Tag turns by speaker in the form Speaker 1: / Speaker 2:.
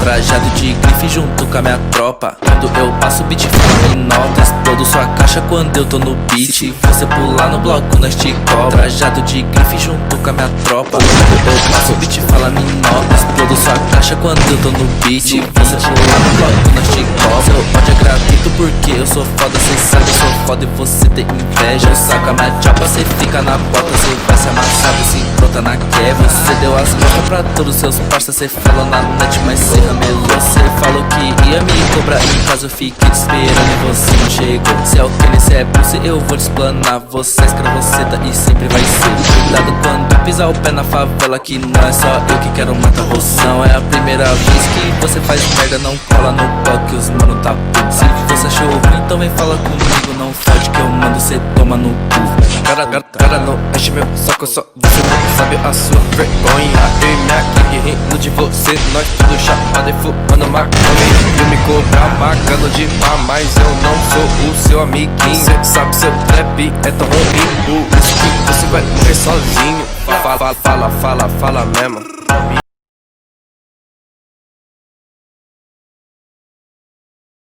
Speaker 1: Trajado de grife junto com a minha tropa. Quando eu passo o beat fala em nota. Explodo sua caixa quando eu tô no beat. Se você pular no bloco nós te cobra. Trajado de grife junto com a minha tropa. Quando eu passo o beat fala em nota. Explodo sua caixa quando eu tô no beat. Se você pular no bloco nós te cobra. Seu ódio é gratuito porque eu sou foda. Cê sabe eu sou foda e você tem inveja. Eu saco a minha chapa, cê fica na bota. Cê vai ser amassado, se brota na quebra. Cê deu as costas pra todos seus parça. Cê falou na net, mas cê ramelou. Você falou que ia me cobrar em casa, eu fiquei te esperando e você não chegou. Se é o Kenny, se é Bruce, eu vou te explanar. Você é escravoceta e sempre vai ser. Cuidado quando pisar o pé na favela, que não é só eu que quero matar você. Não é a primeira vez que você faz merda, não cola no toque, os mano tá puto. Se você achou ruim, então vem fala comigo. Não fode que eu mando, cê toma no cu.
Speaker 2: Cara não enche meu saco, só você não sabe a sua vergonha. Eu e minha gangue rindo de você, nós tudo chapado e fumando maconha. Eu me cobrar pagando de pá, mas eu não sou o seu amiguinho. Cê sabe seu trap é tão ruim, por isso que você vai morrer sozinho. Fala mesmo.